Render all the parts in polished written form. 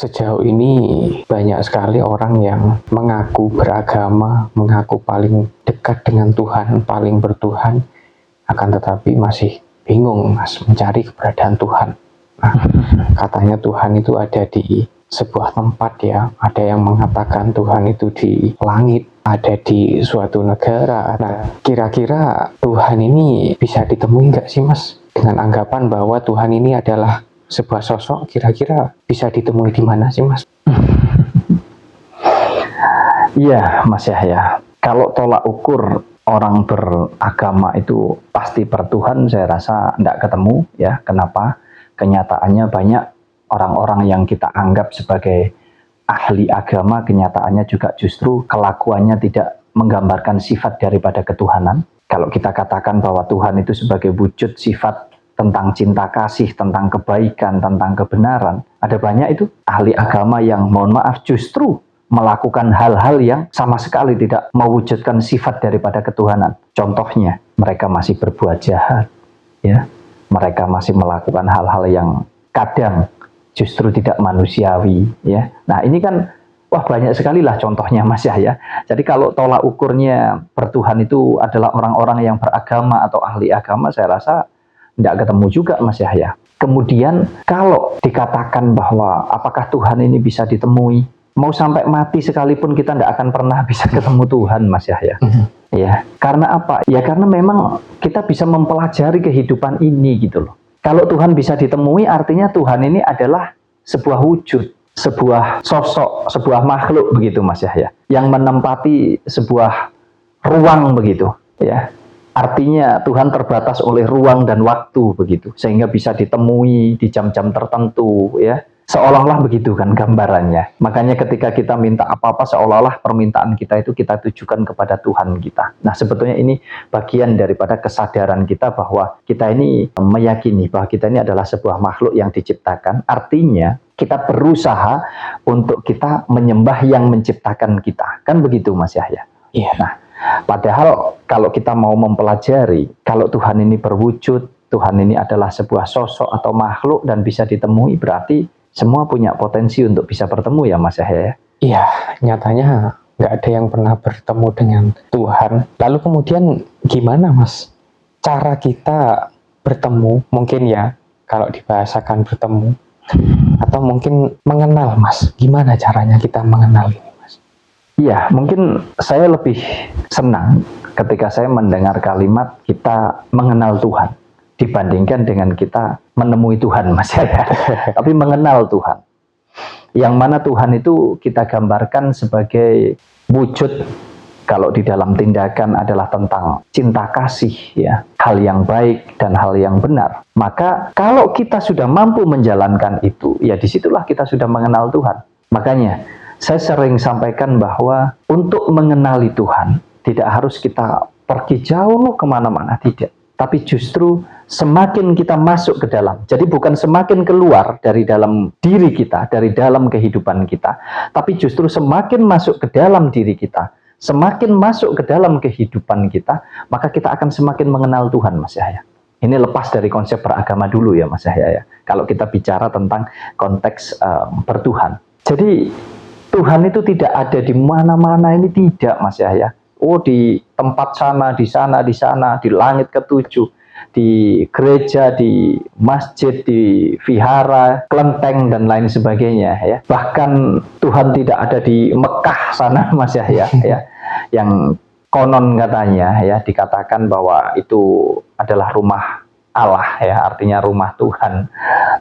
Sejauh ini banyak sekali orang yang mengaku beragama, mengaku paling dekat dengan Tuhan, paling bertuhan, akan tetapi masih bingung Mas mencari keberadaan Tuhan. Nah, katanya Tuhan itu ada di sebuah tempat ya, ada yang mengatakan Tuhan itu di langit, ada di suatu negara. Nah, kira-kira Tuhan ini bisa ditemui nggak sih Mas? Dengan anggapan bahwa Tuhan ini adalah sebuah sosok, kira-kira bisa ditemui di mana sih Mas? Iya Mas Yahya, kalau tolak ukur orang beragama itu pasti bertuhan, saya rasa tidak ketemu ya. Kenapa? Kenyataannya banyak orang-orang yang kita anggap sebagai ahli agama, kenyataannya juga justru kelakuannya tidak menggambarkan sifat daripada ketuhanan. Kalau kita katakan bahwa Tuhan itu sebagai wujud sifat tentang cinta kasih, tentang kebaikan, tentang kebenaran, ada banyak itu ahli agama yang mohon maaf justru melakukan hal-hal yang sama sekali tidak mewujudkan sifat daripada ketuhanan. Contohnya, mereka masih berbuat jahat, ya, mereka masih melakukan hal-hal yang kadang justru tidak manusiawi, ya. Nah ini kan, wah banyak sekali lah contohnya Mas Yahya. Jadi kalau tolak ukurnya bertuhan itu adalah orang-orang yang beragama atau ahli agama, saya rasa tidak ketemu juga Mas Yahya. Kemudian kalau dikatakan bahwa apakah Tuhan ini bisa ditemui, mau sampai mati sekalipun kita tidak akan pernah bisa ketemu Tuhan Mas Yahya. Ya, karena apa? Ya karena memang kita bisa mempelajari kehidupan ini gitu loh. Kalau Tuhan bisa ditemui artinya Tuhan ini adalah sebuah wujud, sebuah sosok, sebuah makhluk begitu Mas Yahya, yang menempati sebuah ruang begitu ya. Artinya Tuhan terbatas oleh ruang dan waktu begitu, sehingga bisa ditemui di jam-jam tertentu ya. Seolah-olah begitu kan gambarannya. Makanya ketika kita minta apa-apa seolah-olah permintaan kita itu kita tujukan kepada Tuhan kita. Nah sebetulnya ini bagian daripada kesadaran kita bahwa kita ini meyakini bahwa kita ini adalah sebuah makhluk yang diciptakan. Artinya kita berusaha untuk kita menyembah yang menciptakan kita. Kan begitu Mas Yahya? Iya. Nah, padahal kalau kita mau mempelajari, kalau Tuhan ini berwujud, Tuhan ini adalah sebuah sosok atau makhluk dan bisa ditemui, berarti semua punya potensi untuk bisa bertemu ya Mas Yahya? Iya, nyatanya nggak ada yang pernah bertemu dengan Tuhan. Lalu kemudian gimana Mas cara kita bertemu? Mungkin ya, kalau dibahasakan bertemu, atau mungkin mengenal Mas. Gimana caranya kita mengenal ini Mas? Iya, mungkin saya lebih senang ketika saya mendengar kalimat kita mengenal Tuhan dibandingkan dengan kita menemui Tuhan Mas ya. Tapi mengenal Tuhan. Yang mana Tuhan itu kita gambarkan sebagai wujud, kalau di dalam tindakan adalah tentang cinta kasih ya, hal yang baik dan hal yang benar. Maka kalau kita sudah mampu menjalankan itu, ya disitulah kita sudah mengenal Tuhan. Makanya saya sering sampaikan bahwa untuk mengenali Tuhan tidak harus kita pergi jauh kemana-mana, tidak. Tapi justru semakin kita masuk ke dalam, jadi bukan semakin keluar dari dalam diri kita, dari dalam kehidupan kita, tapi justru semakin masuk ke dalam diri kita, semakin masuk ke dalam kehidupan kita, maka kita akan semakin mengenal Tuhan Mas Yahya. Ini lepas dari konsep beragama dulu ya Mas Yahya ya, kalau kita bicara tentang konteks bertuhan. Jadi Tuhan itu tidak ada di mana-mana, ini tidak Mas Yahya. Oh di tempat sana, di sana, di sana, di langit ketujuh, di gereja, di masjid, di vihara, kelenteng dan lain sebagainya ya. Bahkan Tuhan tidak ada di Mekah sana Mas Yahya ya. Yang konon katanya ya dikatakan bahwa itu adalah rumah Allah ya, artinya rumah Tuhan.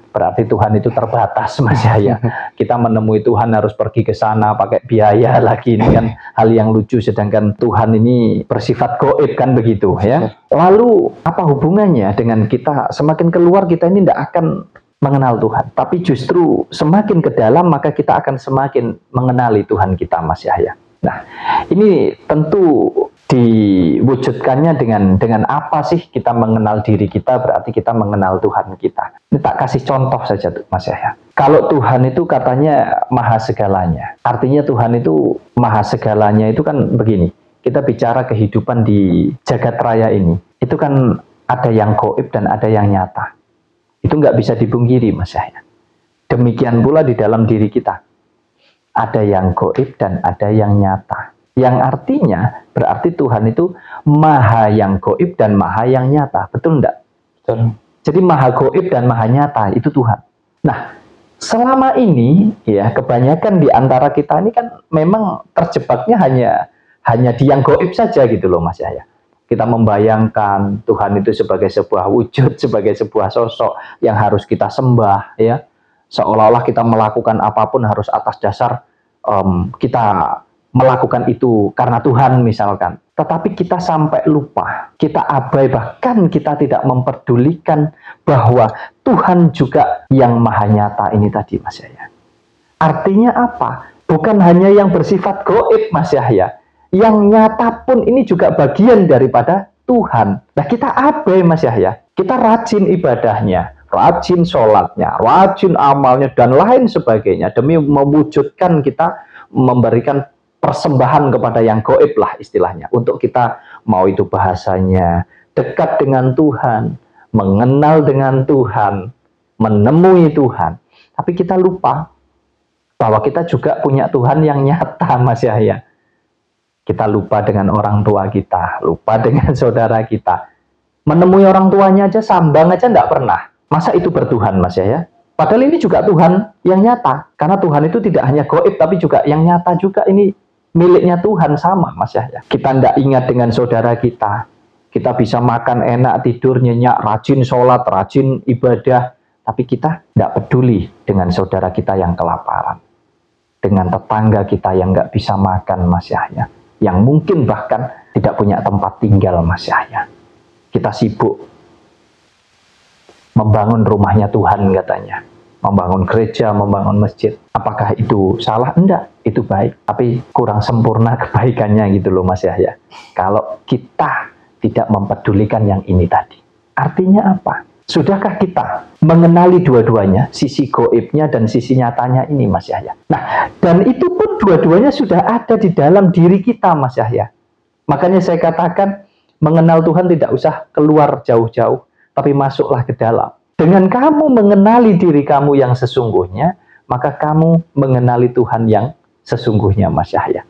Berarti Tuhan itu terbatas Mas Yahya. Kita menemui Tuhan harus pergi ke sana pakai biaya lagi, ini kan hal yang lucu, sedangkan Tuhan ini bersifat gaib kan begitu ya. Lalu apa hubungannya dengan kita semakin keluar kita ini tidak akan mengenal Tuhan, tapi justru semakin ke dalam maka kita akan semakin mengenali Tuhan kita Mas Yahya. Nah, ini tentu diwujudkannya dengan apa sih kita mengenal diri kita, berarti kita mengenal Tuhan kita. Ini tak kasih contoh saja tuh Mas Yahya. Kalau Tuhan itu katanya maha segalanya, artinya Tuhan itu maha segalanya itu kan begini, kita bicara kehidupan di jagat raya ini, itu kan ada yang gaib dan ada yang nyata. Itu nggak bisa dipungkiri Mas Yahya. Demikian pula di dalam diri kita. Ada yang gaib dan ada yang nyata. Yang artinya berarti Tuhan itu maha yang gaib dan maha yang nyata. Betul enggak? Betul. Jadi maha gaib dan maha nyata itu Tuhan. Nah, selama ini ya kebanyakan di antara kita ini kan memang terjebaknya hanya di yang gaib saja gitu loh Mas Yahya. Kita membayangkan Tuhan itu sebagai sebuah wujud, sebagai sebuah sosok yang harus kita sembah ya. Seolah-olah kita melakukan apapun harus atas dasar kita melakukan itu karena Tuhan misalkan. Tetapi kita sampai lupa, kita abai, bahkan kita tidak memperdulikan bahwa Tuhan juga yang maha nyata ini tadi Mas Yahya. Artinya apa? Bukan hanya yang bersifat gaib Mas Yahya, yang nyata pun ini juga bagian daripada Tuhan. Nah kita abai Mas Yahya, kita rajin ibadahnya, rajin sholatnya, rajin amalnya, dan lain sebagainya. Demi mewujudkan kita memberikan persembahan kepada yang gaib lah istilahnya. Untuk kita, mau itu bahasanya, dekat dengan Tuhan, mengenal dengan Tuhan, menemui Tuhan. Tapi kita lupa bahwa kita juga punya Tuhan yang nyata Mas Yahya. Kita lupa dengan orang tua kita, lupa dengan saudara kita. Menemui orang tuanya aja, sambang aja enggak pernah. Masa itu bertuhan Mas Yahya? Padahal ini juga Tuhan yang nyata. Karena Tuhan itu tidak hanya gaib, tapi juga yang nyata juga. Ini miliknya Tuhan sama Mas Yahya. Kita tidak ingat dengan saudara kita. Kita bisa makan enak, tidur nyenyak, rajin sholat, rajin ibadah. Tapi kita tidak peduli dengan saudara kita yang kelaparan. Dengan tetangga kita yang nggak bisa makan Mas Yahya. Yang mungkin bahkan tidak punya tempat tinggal Mas Yahya. Kita sibuk membangun rumahnya Tuhan katanya, membangun gereja, membangun masjid. Apakah itu salah? Enggak, itu baik, tapi kurang sempurna kebaikannya gitu loh Mas Yahya. Kalau kita tidak mempedulikan yang ini tadi. Artinya apa? Sudahkah kita mengenali dua-duanya, sisi gaibnya dan sisi nyatanya ini Mas Yahya? Nah, dan itu pun dua-duanya sudah ada di dalam diri kita Mas Yahya. Makanya saya katakan, mengenal Tuhan tidak usah keluar jauh-jauh, tapi masuklah ke dalam. Dengan kamu mengenali diri kamu yang sesungguhnya, maka kamu mengenali Tuhan yang sesungguhnya Mas Yahya.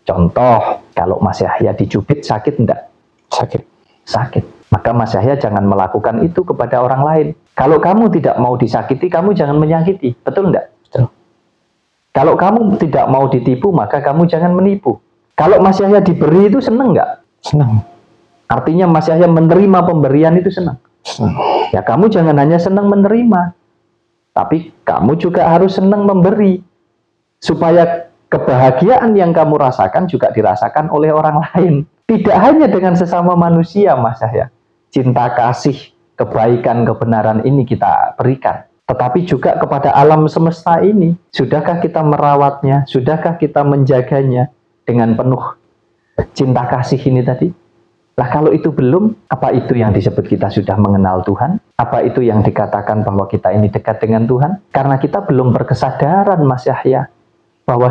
Contoh, kalau Mas Yahya dicubit sakit enggak? Sakit. Sakit. Maka Mas Yahya jangan melakukan itu kepada orang lain. Kalau kamu tidak mau disakiti, kamu jangan menyakiti. Betul enggak? Betul. Kalau kamu tidak mau ditipu, maka kamu jangan menipu. Kalau Mas Yahya diberi itu senang enggak? Senang. Artinya Mas Yahya menerima pemberian itu senang. Ya kamu jangan hanya senang menerima, tapi kamu juga harus senang memberi, supaya kebahagiaan yang kamu rasakan juga dirasakan oleh orang lain. Tidak hanya dengan sesama manusia Mas Yahya. Cinta kasih, kebaikan, kebenaran ini kita berikan, tetapi juga kepada alam semesta ini. Sudahkah kita merawatnya? Sudahkah kita menjaganya dengan penuh cinta kasih ini tadi? Lah kalau itu belum, apa itu yang disebut kita sudah mengenal Tuhan? Apa itu yang dikatakan bahwa kita ini dekat dengan Tuhan? Karena kita belum berkesadaran Mas Yahya, bahwa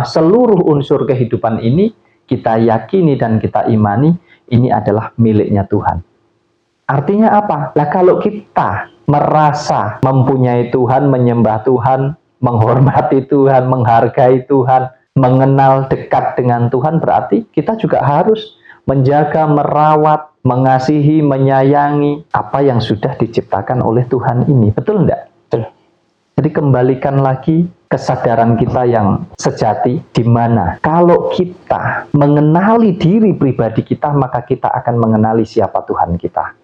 seluruh unsur kehidupan ini kita yakini dan kita imani ini adalah miliknya Tuhan. Artinya apa? Lah kalau kita merasa mempunyai Tuhan, menyembah Tuhan, menghormati Tuhan, menghargai Tuhan, mengenal dekat dengan Tuhan, berarti kita juga harus menjaga, merawat, mengasihi, menyayangi apa yang sudah diciptakan oleh Tuhan ini. Betul enggak? Betul. Jadi kembalikan lagi kesadaran kita yang sejati, di mana kalau kita mengenali diri pribadi kita, maka kita akan mengenali siapa Tuhan kita.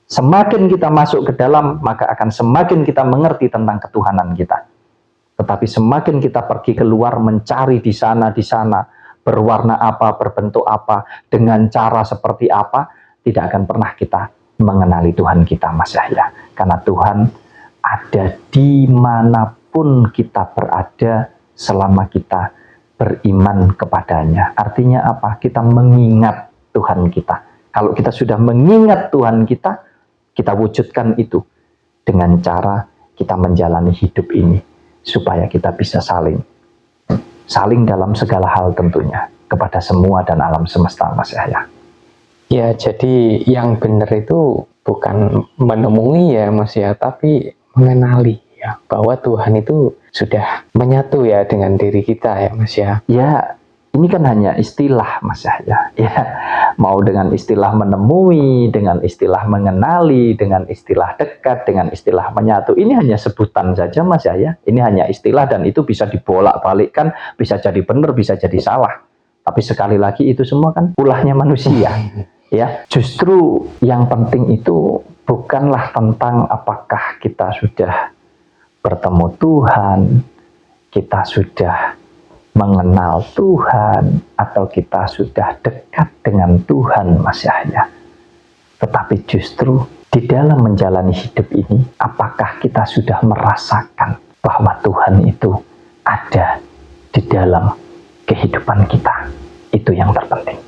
Semakin kita masuk ke dalam, maka akan semakin kita mengerti tentang ketuhanan kita. Tetapi semakin kita pergi keluar mencari di sana, berwarna apa, berbentuk apa, dengan cara seperti apa, tidak akan pernah kita mengenali Tuhan kita Mas Yahya. Karena Tuhan ada dimanapun kita berada selama kita beriman kepadanya. Artinya apa? Kita mengingat Tuhan kita. Kalau kita sudah mengingat Tuhan kita, kita wujudkan itu dengan cara kita menjalani hidup ini, supaya kita bisa saling dalam segala hal tentunya kepada semua dan alam semesta Mas Yahya. Ya, jadi yang benar itu bukan menemui ya Mas ya, tapi mengenali ya, bahwa Tuhan itu sudah menyatu ya dengan diri kita ya Mas ya. Ya, ini kan hanya istilah Mas Yahya. Ya, mau dengan istilah menemui, dengan istilah mengenali, dengan istilah dekat, dengan istilah menyatu. Ini hanya sebutan saja Mas Yahya. Ini hanya istilah dan itu bisa dibolak-balikkan, bisa jadi benar, bisa jadi salah. Tapi sekali lagi itu semua kan ulahnya manusia. Ya, justru yang penting itu bukanlah tentang apakah kita sudah bertemu Tuhan, kita sudah mengenal Tuhan, atau kita sudah dekat dengan Tuhan Mas Yahya. Tetapi justru di dalam menjalani hidup ini, apakah kita sudah merasakan bahwa Tuhan itu ada di dalam kehidupan kita? Itu yang terpenting.